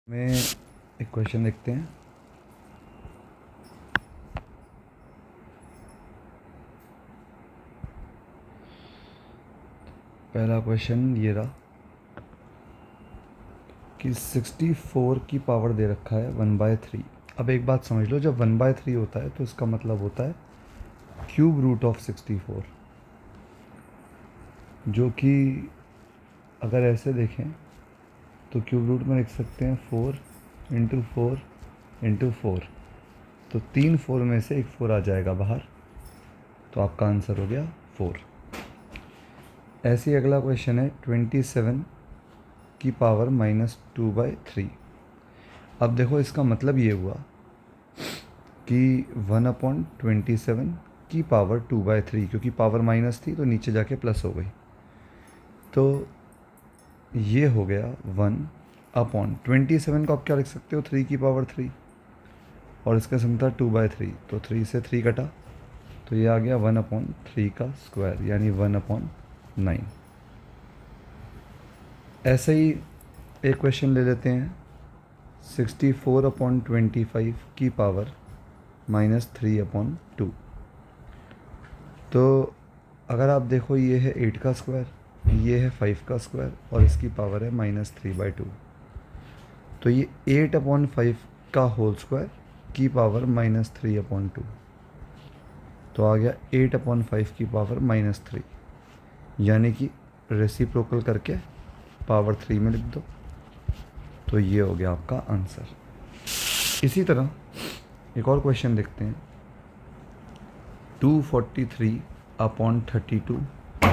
में एक क्वेश्चन देखते हैं। पहला क्वेश्चन ये रहा कि 64 की पावर दे रखा है 1/3। अब एक बात समझ लो, जब 1/3 होता है तो इसका मतलब होता है क्यूब रूट ऑफ 64, जो कि अगर ऐसे देखें तो क्यूब रूट में लिख सकते हैं 4 इंटू 4 इंटू 4। तो 3 4 में से एक 4 आ जाएगा बाहर, तो आपका आंसर हो गया 4। ऐसे ही अगला क्वेश्चन है 27 की पावर -2/3। अब देखो, इसका मतलब ये हुआ कि 1/27 की पावर 2/3, क्योंकि पावर माइनस थी तो नीचे जाके प्लस हो गई, तो ये हो गया 1/27 को आप क्या लिख सकते हो, 3 की पावर 3, और इसका सम था 2/3, तो 3 से 3 कटा, तो ये आ गया 1/3 का स्क्वायर, यानी 1/9। ऐसे ही एक क्वेश्चन ले लेते हैं 64/25 की पावर -3/2। तो अगर आप देखो, ये है 8 का स्क्वायर, ये है 5 का स्क्वायर, और इसकी पावर है -3/2। तो ये 8/5 का होल स्क्वायर की पावर -3/2, तो आ गया 8/5 की पावर -3, यानी कि रेसिप्रोकल करके पावर 3 में लिख दो, तो ये हो गया आपका आंसर। इसी तरह एक और क्वेश्चन देखते हैं 243/32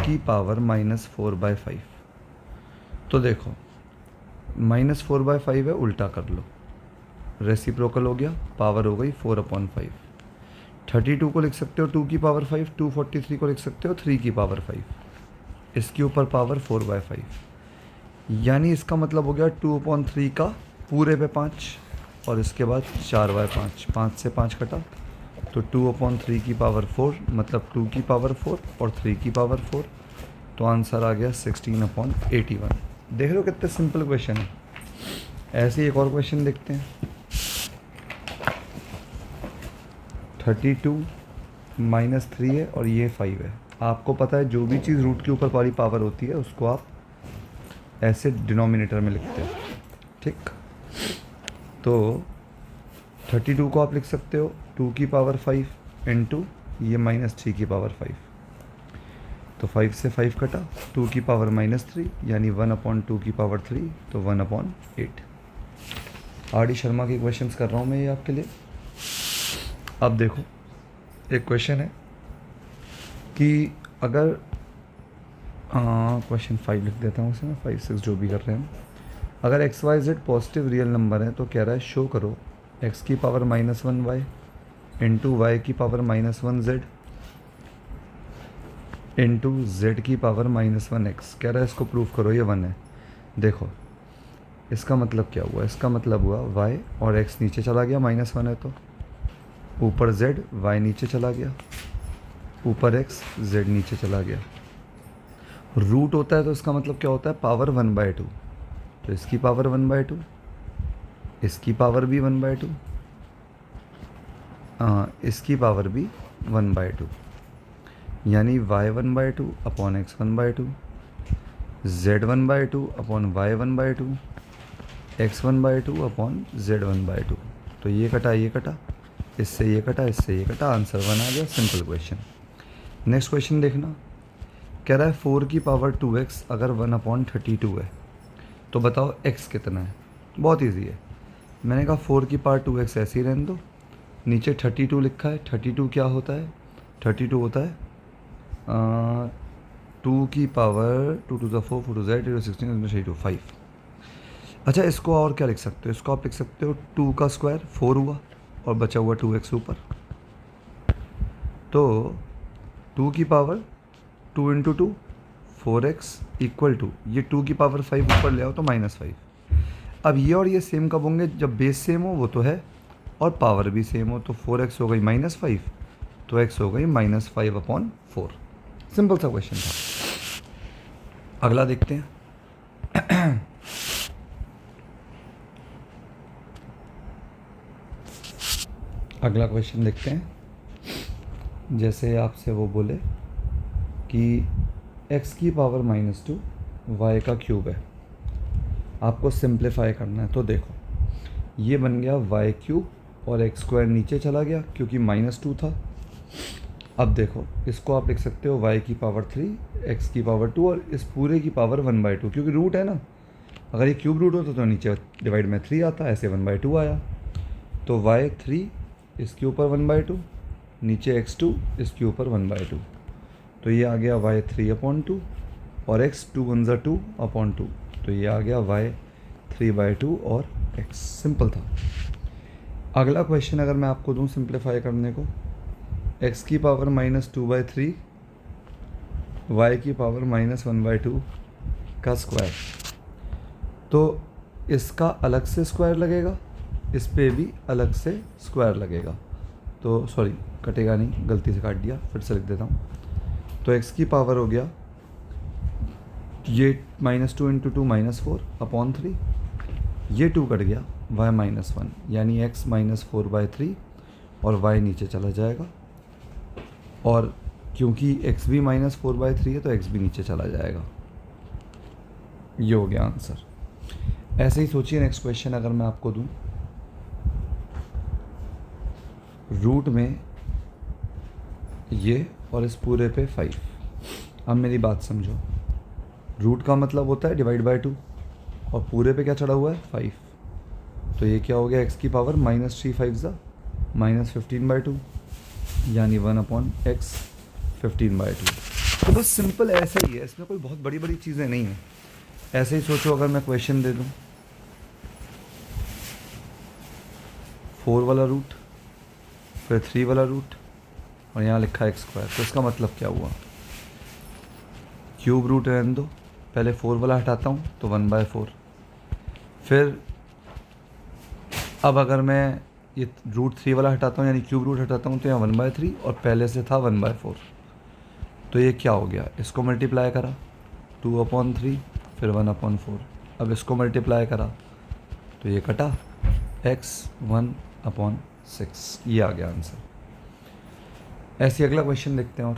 की पावर -4/5। तो देखो, -4/5 है, उल्टा कर लो, रेसिप्रोकल हो गया, पावर हो गई 4/5। 32 को लिख सकते हो 2 की पावर 5, 243 को लिख सकते हो 3 की पावर 5, इसके ऊपर पावर 4/5, यानी इसका मतलब हो गया 2/3 का पूरे पे 5, और इसके बाद 4/5, 5 से 5 कटा, तो 2/3 की पावर 4, मतलब 2 की पावर 4 और 3 की पावर 4, तो आंसर आ गया 16/81। देख रहे हो कितने सिंपल क्वेश्चन है। ऐसे ही एक और क्वेश्चन देखते हैं 32 -3 है और ये 5 है। आपको पता है जो भी चीज़ रूट के ऊपर वाली पावर होती है उसको आप ऐसे डिनोमिनेटर में लिखते हो, ठीक। तो 32 को आप लिख सकते हो 2 की पावर 5 इंटू ये -3 की पावर 5, तो 5 से 5 कटा, 2 की पावर -3, यानी 1/2 की पावर 3, तो 1/8। R.D. शर्मा के क्वेश्चंस कर रहा हूँ मैं ये आपके लिए। अब देखो, एक क्वेश्चन है कि अगर क्वेश्चन 5 लिख देता हूँ उसे मैं, 5 6 जो भी कर रहे हैं, अगर XYZ पॉजिटिव रियल नंबर है तो कह रहा है शो करो x की पावर -1y इंटू वाई की पावर -1z इंटू z की पावर -1x। कह रहा है इसको प्रूव करो, ये 1 है। देखो, इसका मतलब क्या हुआ, इसका मतलब हुआ y और x नीचे चला गया, -1 है तो ऊपर z, y नीचे चला गया, ऊपर x, z नीचे चला गया। रूट होता है तो इसका मतलब क्या होता है, पावर 1/2, तो इसकी पावर 1/2, इसकी पावर भी 1/2, इसकी पावर भी 1/2, यानी y 1/2 upon x 1/2, z 1/2 upon y 1/2, x 1/2 upon z 1/2। तो ये कटा, ये कटा, इससे ये कटा, इससे ये कटा, आंसर 1 आ गया। Simple question. नेक्स्ट क्वेश्चन देखना, कह रहा है 4 की पावर 2x अगर 1/32 है तो बताओ x कितना है। बहुत ईजी है, मैंने कहा 4 की पावर 2x ऐसे ही रहने दो, नीचे 32 लिखा है। 32 क्या होता है, 32 होता है 2 की power 2 to the 4 4 to z 16 32 5। अच्छा, इसको और क्या लिख सकते हो, इसको आप लिख सकते हो 2 का स्क्वायर 4 हुआ और बचा हुआ 2x ऊपर, तो 2 की power 2 into 2 4x equal to ये 2 की पावर 5 ऊपर ले आओ तो -5। अब ये और ये सेम कब होंगे, जब बेस सेम हो, वो तो है, और पावर भी सेम हो, तो 4x हो गई -5, तो x हो गई -5/4। सिंपल सा क्वेश्चन था। अगला देखते हैं अगला क्वेश्चन देखते हैं। जैसे आपसे वो बोले कि x की पावर -2 y का क्यूब है, आपको सिंप्लीफाई करना है। तो देखो ये बन गया y क्यूब और x स्क्वायर नीचे चला गया क्योंकि -2 था। अब देखो इसको आप लिख सकते हो y की पावर 3 x की पावर 2 और इस पूरे की पावर 1/2, क्योंकि रूट है ना। अगर ये क्यूब रूट होता तो नीचे डिवाइड में 3 आता, ऐसे 1/2 आया। तो y 3 इसके ऊपर 1/2, नीचे x2 इसके ऊपर 1/2। तो ये आ गया y 3/2 और x 2 1 2/2। तो ये आ गया y 3/2 और x। सिंपल था। अगला क्वेश्चन अगर मैं आपको दूं सिंप्लीफाई करने को, x की पावर -2/3 y की पावर -1/2 का स्क्वायर। तो इसका अलग से स्क्वायर लगेगा, इस पे भी अलग से स्क्वायर लगेगा। तो सॉरी, कटेगा नहीं, गलती से काट दिया, फिर से लिख देता हूँ। तो x की पावर हो गया ये -2 × 2 -4/3, ये 2 कट गया y -1, यानी x -4/3 और y नीचे चला जाएगा। और क्योंकि x भी -4/3 है तो x भी नीचे चला जाएगा। ये हो गया आंसर। ऐसे ही सोचिए नेक्स्ट क्वेश्चन अगर मैं आपको दूं, रूट में ये और इस पूरे पे 5। अब मेरी बात समझो, रूट का मतलब होता है डिवाइड बाय 2 और पूरे पे क्या चढ़ा हुआ है 5। तो ये क्या हो गया x की पावर -3 5 -15/2, यानी 1/x 15/2। तो बस सिंपल ऐसा ही है, इसमें कोई बहुत बड़ी बड़ी चीज़ें नहीं हैं। ऐसे ही सोचो अगर मैं क्वेश्चन दे दूं 4 वाला रूट, फिर 3 वाला रूट और यहाँ लिखा है x स्क्वायर, तो इसका मतलब क्या हुआ? क्यूब रूट रहने दो, पहले 4 वाला हटाता हूँ तो 1/4। फिर अब अगर मैं ये रूट 3 वाला हटाता हूँ यानी क्यूब रूट हटाता हूँ तो यहाँ 1/3 और पहले से था 1/4। तो ये क्या हो गया? इसको मल्टीप्लाई करा 2/3 फिर 1/4। अब इसको मल्टीप्लाई करा तो ये कटा x 1/6। ये आ गया आंसर। ऐसे अगला क्वेश्चन देखते हैं। और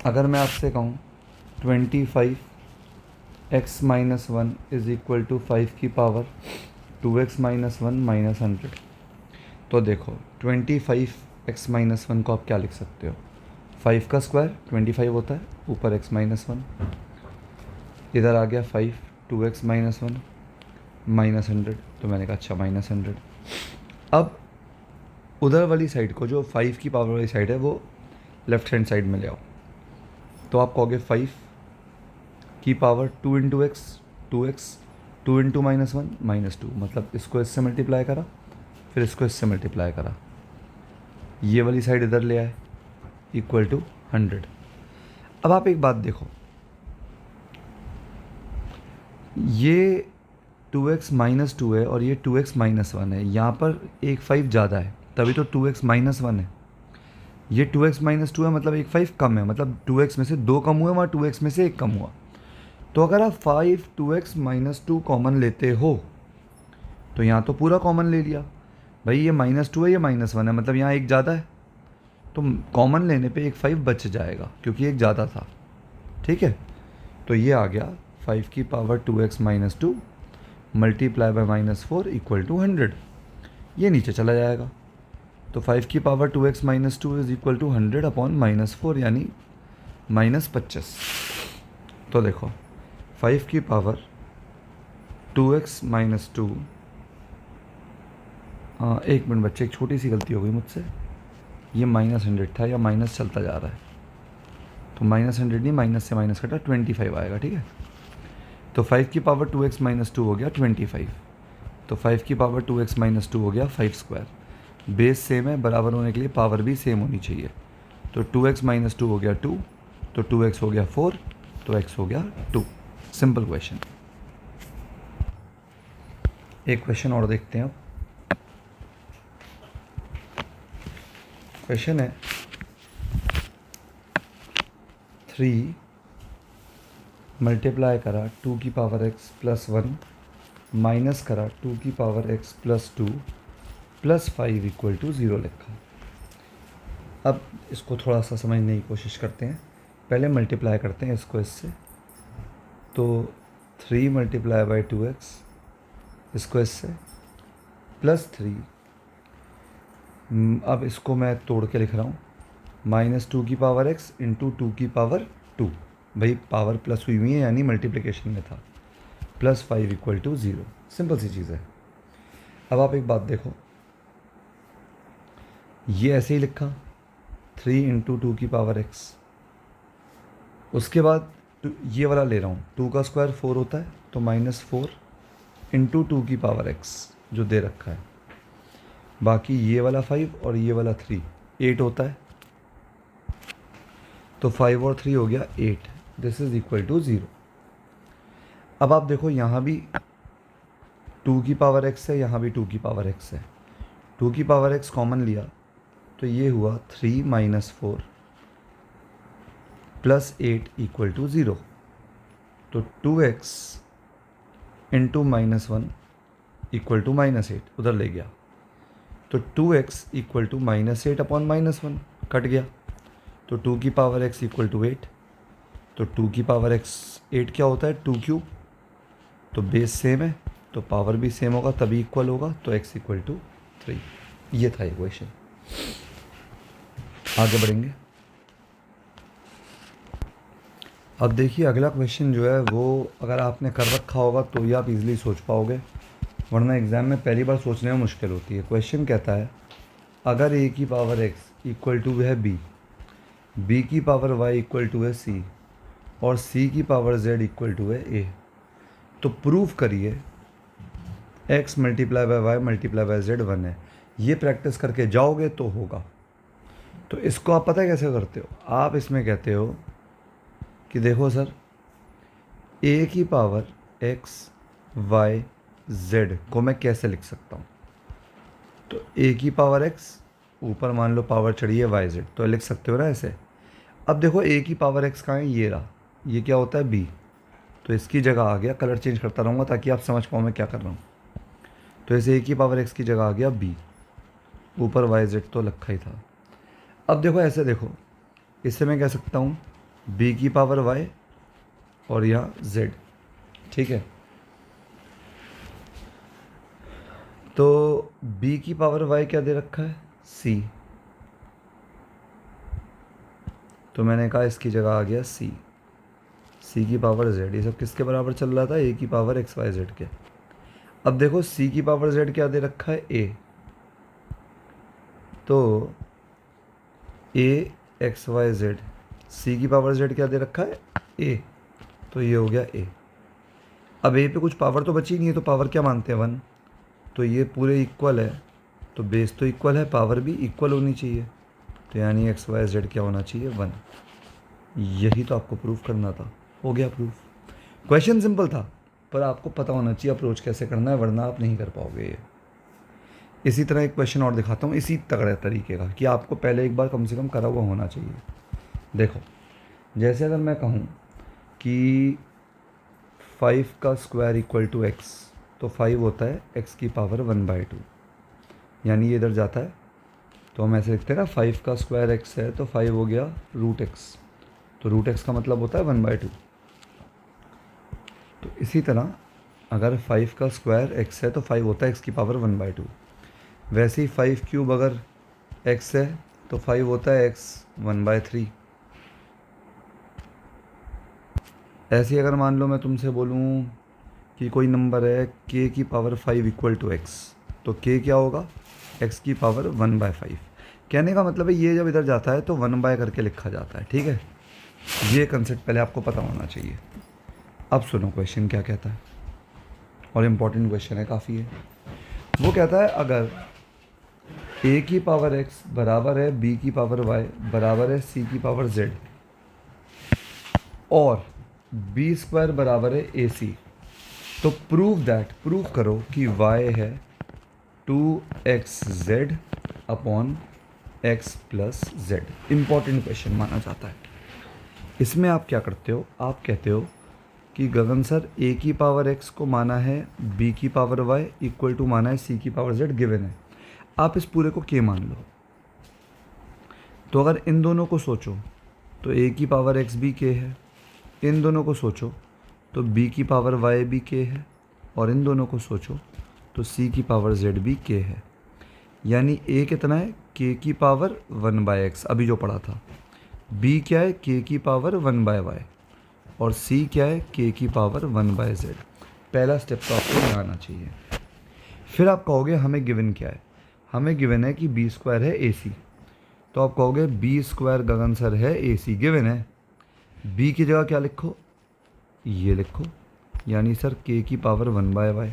अगर मैं आपसे कहूँ 25x - 1 = 5 की पावर 2x - 1 - 100। तो देखो 25x - 1 को आप क्या लिख सकते हो? 5 का स्क्वायर 25 होता है, ऊपर x - 1, इधर आ गया 5 2x - 1 -100। तो मैंने कहा अच्छा -100। अब उधर वाली साइड को, जो 5 की पावर वाली साइड है, वो लेफ्ट हैंड साइड में ले आओ। तो आप कहोगे 5 की पावर 2 × x 2x 2 × -1 -2, मतलब इसको इससे मल्टीप्लाई करा फिर इसको इससे मल्टीप्लाई करा, ये वाली साइड इधर ले आए = 100। अब आप एक बात देखो, ये 2x - 2 है और ये 2x - 1 है, यहाँ पर एक 5 ज़्यादा है तभी तो 2x - 1 है। ये 2x - 2 है मतलब एक 5 कम है, मतलब 2x में से 2 कम हुए, वहाँ 2x में से 1 कम हुआ। तो अगर आप 5 2x - 2 कॉमन लेते हो तो यहाँ तो पूरा कॉमन ले लिया भाई, ये -2 है ये -1 है, मतलब यहाँ एक ज़्यादा है, तो कॉमन लेने पे एक 5 बच जाएगा क्योंकि एक ज़्यादा था। ठीक है, तो ये आ गया 5 की पावर 2x - 2 मल्टीप्लाई बाय -4 = 100। ये नीचे चला जाएगा। तो 5 की पावर 2x - 2 = 100/-4, यानी -25। तो देखो 5 की पावर 2x - 2, एक मिनट बच्चे, एक छोटी सी गलती हो गई मुझसे, ये -100 था या माइनस चलता जा रहा है, तो -100 नहीं, माइनस से माइनस कटा 25 आएगा। ठीक है, तो 5 की पावर 2x - 2 हो गया 25। तो 5 की पावर 2x - 2 हो गया 5 स्क्वायर। बेस सेम है, बराबर होने के लिए पावर भी सेम होनी चाहिए। तो 2x - 2 हो गया 2, तो 2x हो गया 4, तो x हो गया 2। Simple question. एक क्वेश्चन और देखते हैं। अब क्वेश्चन है 3 मल्टीप्लाई करा 2 की पावर x + 1 माइनस करा 2 की power x plus 2 plus 5 equal to 0 लिखा। अब इसको थोड़ा सा समझने की कोशिश करते हैं। पहले मल्टीप्लाई करते हैं इसको इससे, तो 3 मल्टीप्लाई बाई 2x इसको इससे प्लस 3। अब इसको मैं तोड़ के लिख रहा हूँ, माइनस 2 की पावर x इंटू 2 की पावर 2, भाई पावर प्लस हुई है यानी मल्टीप्लिकेशन में था, प्लस 5 इक्वल टू 0। सिंपल सी चीज़ है। अब आप एक बात देखो, ये ऐसे ही लिखा 3 इंटू 2 की पावर x, उसके बाद ये वाला ले रहा हूँ, 2 का स्क्वायर 4 होता है, तो माइनस 4 इंटू 2 की पावर x जो दे रखा है, बाकी ये वाला 5 और ये वाला 3 8 होता है, तो 5 और 3 हो गया 8। This is equal to 0। अब आप देखो यहाँ भी 2 की पावर x है, यहाँ भी 2 की पावर x है, 2 की पावर x कॉमन लिया तो ये हुआ 3 माइनस 4 प्लस 8 इक्वल टू 0। तो 2x into minus 1 equal to minus 8 उधर ले गया, तो 2x equal to minus 8 upon minus 1 cut गया, तो 2 की पावर x इक्वल टू 8। तो 2 की पावर x 8 क्या होता है, 2 क्यूब, तो बेस सेम है तो पावर भी सेम होगा तभी इक्वल होगा, तो x इक्वल टू 3। ये था इक्वेशन। आगे बढ़ेंगे। अब देखिए अगला क्वेश्चन जो है वो अगर आपने कर रखा होगा तो ये आप इजीली सोच पाओगे, वरना एग्ज़ाम में पहली बार सोचने में मुश्किल होती है। क्वेश्चन कहता है अगर a की पावर x इक्वल टू है b की पावर y इक्वल टू है c और c की पावर z इक्वल टू है a, तो प्रूफ करिए x multiply by y multiply by z 1 है। ये प्रैक्टिस करके जाओगे तो होगा। तो इसको आप पता है कैसे करते हो, आप इसमें कहते हो कि देखो सर a की पावर x y z को मैं कैसे लिख सकता हूँ, तो a की पावर x ऊपर मान लो पावर चढ़ी है y z, तो लिख सकते हो ना ऐसे। अब देखो a की पावर x कहाँ है, ये रहा, ये क्या होता है b, तो इसकी जगह आ गया, कलर चेंज करता रहूँगा ताकि आप समझ पाओ मैं क्या कर रहा हूँ। तो ऐसे a की पावर x की जगह आ गया b, ऊपर y z तो रखा ही था। अब देखो ऐसे देखो, इससे मैं कह सकता हूँ b की पावर y और यहाँ z, ठीक है। तो b की पावर y क्या दे रखा है, c, तो मैंने कहा इसकी जगह आ गया c की पावर z। ये सब किसके बराबर चल रहा था, a की पावर x y z के। अब देखो c की पावर z क्या दे रखा है, a, तो a x y z, c की पावर z क्या दे रखा है, a, तो ये हो गया a। अब a पे कुछ पावर तो बची नहीं है, तो पावर क्या मानते हैं 1, तो ये पूरे इक्वल है, तो बेस तो इक्वल है, पावर भी इक्वल होनी चाहिए, तो यानी एक्स वाई जेड क्या होना चाहिए 1। यही तो आपको प्रूफ करना था, हो गया प्रूफ। क्वेश्चन सिंपल था पर आपको पता होना चाहिए अप्रोच कैसे करना है, वरना आप नहीं कर पाओगे ये। इसी तरह एक क्वेश्चन और दिखाता हूँ इसी तगड़े तरीके का, कि आपको पहले एक बार कम से कम करा हुआ होना चाहिए। देखो जैसे अगर मैं कहूँ कि 5 का स्क्वायर इक्वल टू एक्स, तो 5 होता है x की पावर 1/2, यानी ये इधर जाता है तो हम ऐसे लिखते हैं ना, 5 का स्क्वायर x है तो 5 हो गया रूट x, तो रूट x का मतलब होता है 1/2। तो इसी तरह अगर 5 का स्क्वायर x है तो 5 होता है x की पावर 1/2। वैसे ही 5 क्यूब अगर x है तो 5 होता है x 1/3। ऐसे ही अगर मान लो मैं तुमसे बोलूँ कि कोई नंबर है k की पावर 5 इक्वल टू x, तो k क्या होगा, x की पावर 1/5। कहने का मतलब है ये जब इधर जाता है तो 1 करके लिखा जाता है, ठीक है। ये कंसेप्ट पहले आपको पता होना चाहिए। अब सुनो क्वेश्चन क्या कहता है, और इम्पॉर्टेंट क्वेश्चन है काफ़ी है। वो कहता है अगर a की पावर x बराबर है b की पावर y बराबर है c की पावर z और b स्क्वायर बराबर है ac, तो प्रूव करो कि y है 2xz upon x plus z। Important question माना जाता है। इसमें आप क्या करते हो, आप कहते हो कि गगन सर a की पावर x को माना है b की पावर y इक्वल टू माना है c की पावर z गिवन है। आप इस पूरे को k मान लो। तो अगर इन दोनों को सोचो तो a की पावर x भी k है, इन दोनों को सोचो तो b की पावर y भी k है, और इन दोनों को सोचो तो c की पावर z भी k है। यानी a कितना है, k की पावर 1/x अभी जो पढ़ा था, b क्या है, k की पावर 1/y, और c क्या है, k की पावर 1/z। पहला स्टेप तो आपको यहाँ आना चाहिए। फिर आप कहोगे हमें गिवन क्या है, हमें गिवन है कि b स्क्वायर है ac। तो आप कहोगे b स्क्वायर गगन सर है ac गिवन है, b की जगह क्या लिखो, ये लिखो, यानी सर k की पावर 1/y।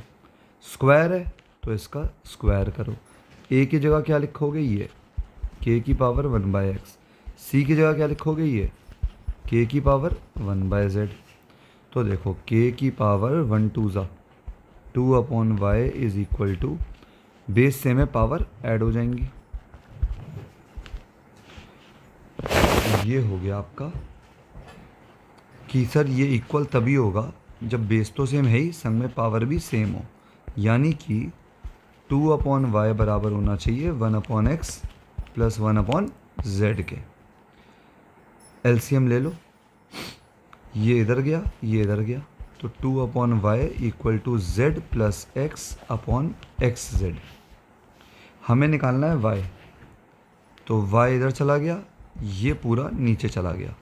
स्क्वायर है तो इसका स्क्वायर करो, a की जगह क्या लिखोगे, ये k की पावर 1/x, c की जगह क्या लिखोगे, ये k की पावर 1/z। तो देखो k की पावर 1 2 ज़ा 2/y is equal to, base से में पावर ऐड हो जाएंगी। ये हो गया आपका कि सर ये इक्वल तभी होगा जब बेस तो सेम है ही, संग में पावर भी सेम हो। यानी कि 2/y बराबर होना चाहिए 1/x प्लस 1/z के। एलसीएम ले लो, ये इधर गया, ये इधर गया, तो 2/y equal to z plus x/xz। हमें निकालना है y, तो y इधर चला गया, ये पूरा नीचे चला गया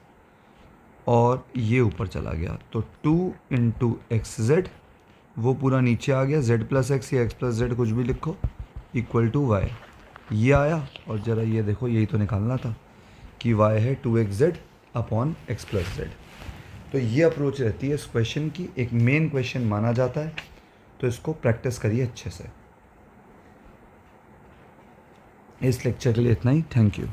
और ये ऊपर चला गया, तो 2 इंटू xz, वो पूरा नीचे आ गया, z प्लस एक्स या x प्लस z कुछ भी लिखो, इक्वल टू y। ये आया, और ज़रा ये देखो, यही तो निकालना था कि y है 2xz/x प्लस z। तो ये अप्रोच रहती है इस क्वेश्चन की, एक मेन क्वेश्चन माना जाता है। तो इसको प्रैक्टिस करिए अच्छे से। इस लेक्चर के लिए इतना ही, थैंक यू।